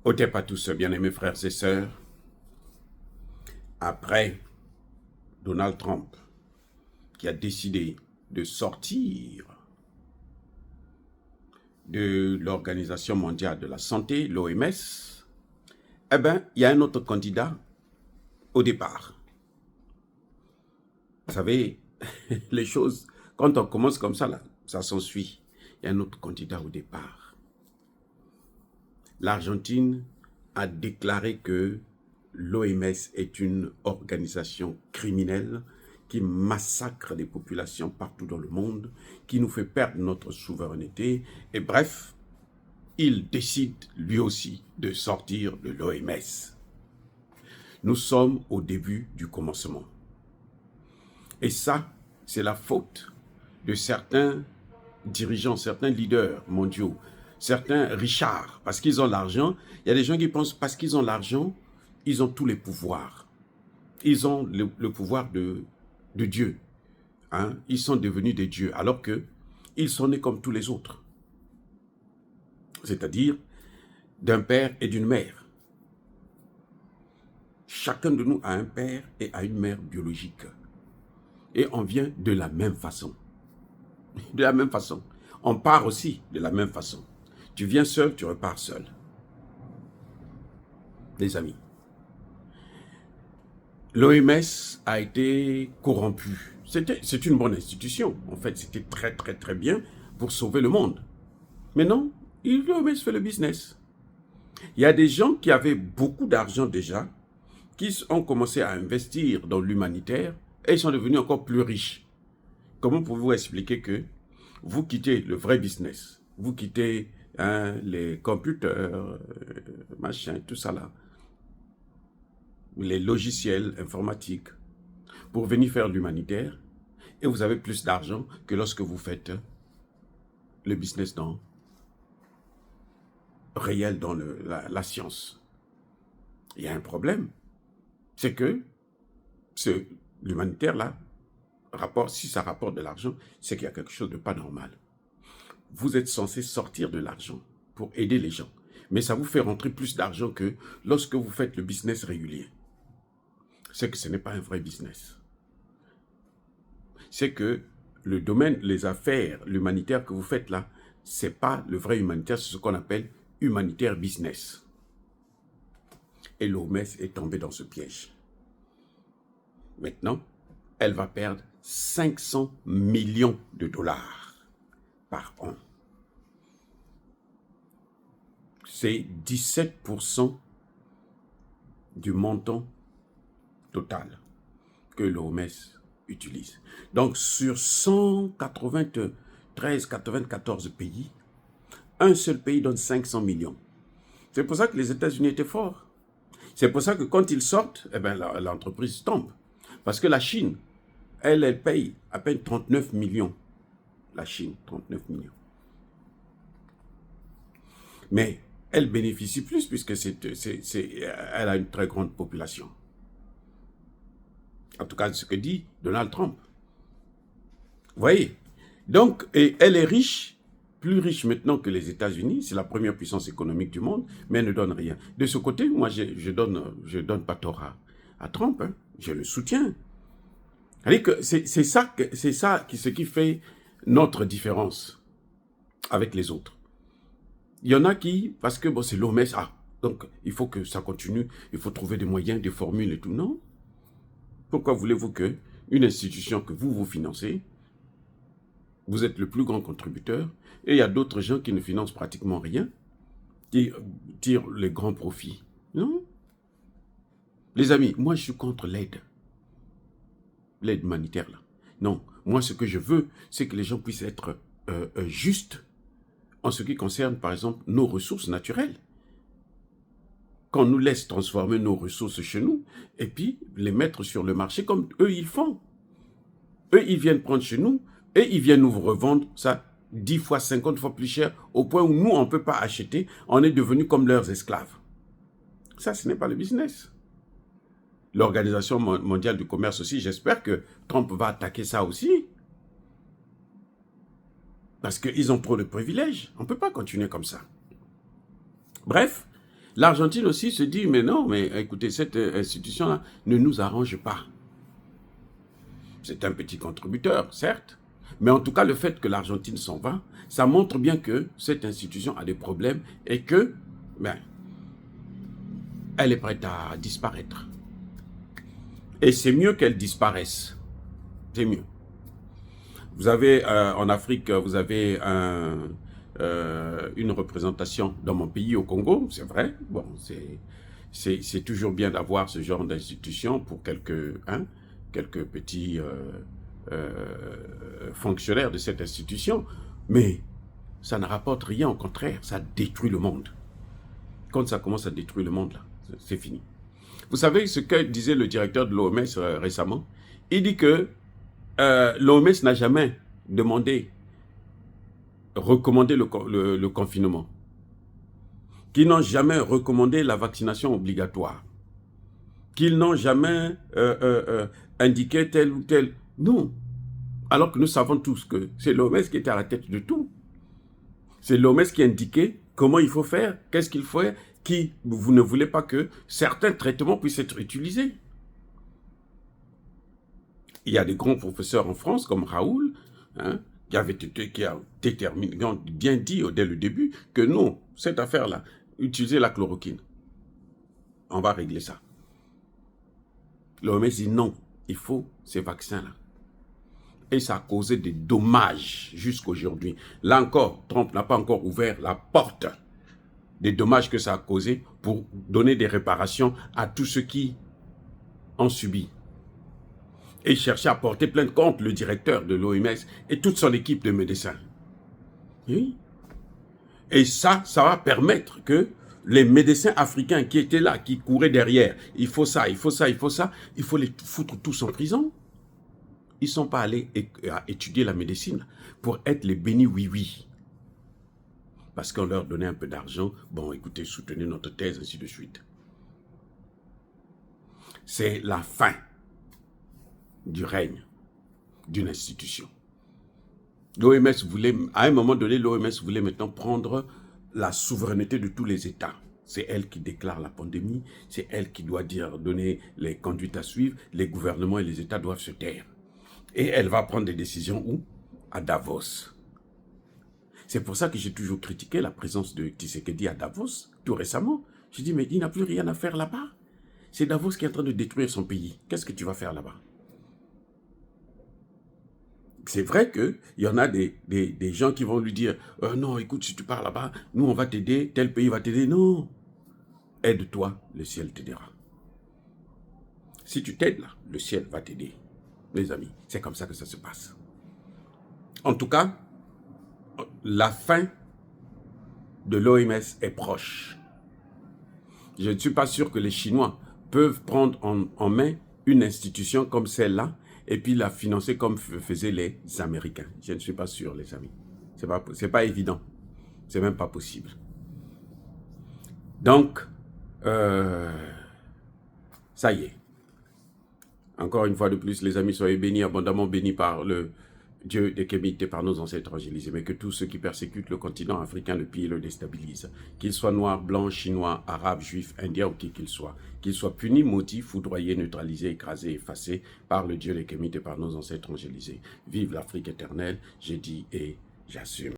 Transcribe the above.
Otep à tous, bien-aimés frères et sœurs. Après Donald Trump, qui a décidé de sortir de l'Organisation mondiale de la santé, l'OMS, eh bien, il y a un autre candidat au départ. Vous savez, les choses, quand on commence comme ça, là, ça s'ensuit. Il y a un autre candidat au départ. L'Argentine a déclaré que l'OMS est une organisation criminelle qui massacre les populations partout dans le monde, qui nous fait perdre notre souveraineté. Et bref, il décide lui aussi de sortir de l'OMS. Nous sommes au début du commencement. Et ça, c'est la faute de certains dirigeants, certains leaders mondiaux, certains richards, parce qu'ils ont l'argent. Il y a des gens qui pensent parce qu'ils ont l'argent, ils ont tous les pouvoirs. Ils ont le pouvoir de Dieu. Hein? Ils sont devenus des dieux, alors qu'ils sont nés comme tous les autres. C'est-à-dire d'un père et d'une mère. Chacun de nous a un père et a une mère biologique. Et on vient de la même façon. De la même façon. On part aussi de la même façon. Tu viens seul, tu repars seul. Les amis. L'OMS a été corrompue. C'est une bonne institution. En fait, c'était très bien pour sauver le monde. Mais non, l'OMS fait le business. Il y a des gens qui avaient beaucoup d'argent déjà, qui ont commencé à investir dans l'humanitaire et ils sont devenus encore plus riches. Comment pouvez-vous expliquer que vous quittez le vrai business, vous quittez les computers, machin, tout ça là, les logiciels informatiques, pour venir faire l'humanitaire, et vous avez plus d'argent que lorsque vous faites le business réel dans la science. Il y a un problème. C'est que l'humanitaire là, si ça rapporte de l'argent, c'est qu'il y a quelque chose de pas normal. Vous êtes censé sortir de l'argent pour aider les gens. Mais ça vous fait rentrer plus d'argent que lorsque vous faites le business régulier. C'est que ce n'est pas un vrai business. C'est que le domaine, les affaires, l'humanitaire que vous faites là, ce n'est pas le vrai humanitaire, c'est ce qu'on appelle humanitaire business. Et l'OMS est tombée dans ce piège. Maintenant, elle va perdre 500 millions de dollars par an. C'est 17% du montant total que l'OMS utilise. Donc, sur 193-94 pays, un seul pays donne 500 millions. C'est pour ça que les États-Unis étaient forts. C'est pour ça que quand ils sortent, eh ben, l'entreprise tombe. Parce que la Chine, elle paye à peine 39 millions. La Chine, 39 millions. Mais elle bénéficie plus puisque elle a une très grande population. En tout cas, c'est ce que dit Donald Trump. Vous voyez? Donc, elle est riche, plus riche maintenant que les États-Unis. C'est la première puissance économique du monde, mais elle ne donne rien. De ce côté, moi, je donne pas tort à Trump. Hein. Je le soutiens. C'est ça ce qui fait notre différence avec les autres. Il y en a qui, parce que bon, c'est l'OMS, donc il faut que ça continue, il faut trouver des moyens, des formules et tout. Non. Pourquoi voulez-vous qu'une institution que vous financez, vous êtes le plus grand contributeur, et il y a d'autres gens qui ne financent pratiquement rien, qui tirent les grands profits? Non. Les amis, moi je suis contre l'aide humanitaire là. Non, moi ce que je veux, c'est que les gens puissent être justes en ce qui concerne par exemple nos ressources naturelles. Qu'on nous laisse transformer nos ressources chez nous et puis les mettre sur le marché comme eux ils font. Eux ils viennent prendre chez nous et ils viennent nous revendre ça 10 fois, 50 fois plus cher au point où nous on ne peut pas acheter, on est devenus comme leurs esclaves. Ça ce n'est pas le business. L'Organisation mondiale du commerce aussi, j'espère que Trump va attaquer ça aussi. Parce qu'ils ont trop de privilèges. On ne peut pas continuer comme ça. Bref, L'Argentine aussi se dit, mais non, mais écoutez, cette institution-là ne nous arrange pas. C'est un petit contributeur, certes, mais en tout cas, le fait que l'Argentine s'en va, ça montre bien que cette institution a des problèmes et que, ben, elle est prête à disparaître. Et c'est mieux qu'elle disparaisse. C'est mieux. Vous avez, en Afrique, vous avez une représentation dans mon pays, au Congo, c'est vrai. Bon, c'est toujours bien d'avoir ce genre d'institution pour quelques petits fonctionnaires de cette institution. Mais ça ne rapporte rien, au contraire, ça détruit le monde. Quand ça commence à détruire le monde, là, c'est fini. Vous savez ce que disait le directeur de l'OMS récemment? Il dit que l'OMS n'a jamais recommandé le confinement, qu'ils n'ont jamais recommandé la vaccination obligatoire, qu'ils n'ont jamais indiqué tel ou tel. Non. Alors que nous savons tous que c'est l'OMS qui était à la tête de tout. C'est l'OMS qui indiquait comment il faut faire, qu'est-ce qu'il faut faire, qui vous ne voulez pas que certains traitements puissent être utilisés. Il y a des grands professeurs en France, comme Raoul, qui a bien dit dès le début que non, cette affaire-là, utilisez la chloroquine. On va régler ça. L'OMS dit non, il faut ces vaccins-là. Et ça a causé des dommages jusqu'à aujourd'hui. Là encore, Trump n'a pas encore ouvert la porte des dommages que ça a causé pour donner des réparations à tous ceux qui ont subi. Et chercher à porter plainte contre le directeur de l'OMS et toute son équipe de médecins. Oui. Et ça va permettre que les médecins africains qui étaient là, qui couraient derrière, il faut ça, il faut ça, il faut ça, il faut les foutre tous en prison. Ils ne sont pas allés étudier la médecine pour être les bénis oui-oui. Parce qu'on leur donnait un peu d'argent. Bon, écoutez, soutenez notre thèse, ainsi de suite. C'est la fin du règne d'une institution. L'OMS voulait, à un moment donné, l'OMS voulait maintenant prendre la souveraineté de tous les États. C'est elle qui déclare la pandémie, c'est elle qui doit donner les conduites à suivre, les gouvernements et les États doivent se taire. Et elle va prendre des décisions où? À Davos. C'est pour ça que j'ai toujours critiqué la présence de Tshisekedi à Davos, tout récemment. J'ai dit, mais il n'a plus rien à faire là-bas. C'est Davos qui est en train de détruire son pays. Qu'est-ce que tu vas faire là-bas? C'est vrai qu'il y en a des gens qui vont lui dire, non, écoute, si tu pars là-bas, nous, on va t'aider, tel pays va t'aider. Non, aide-toi, le ciel t'aidera. Si tu t'aides là, le ciel va t'aider. Les amis, c'est comme ça que ça se passe. En tout cas, la fin de l'OMS est proche. Je ne suis pas sûr que les Chinois peuvent prendre en main une institution comme celle-là et puis la financer comme faisaient les Américains. Je ne suis pas sûr, les amis. C'est pas évident. C'est même pas possible. Donc, ça y est. Encore une fois de plus, les amis, soyez bénis, abondamment bénis par le Dieu des Kémites et par nos ancêtres évangélisés, mais que tous ceux qui persécutent le continent africain le pillent et le déstabilisent, qu'ils soient noirs, blancs, chinois, arabes, juifs, indiens ou qui qu'ils soient punis, maudits, foudroyés, neutralisés, écrasés, effacés par le Dieu des Kémites et par nos ancêtres évangélisés. Vive l'Afrique éternelle, j'ai dit et j'assume.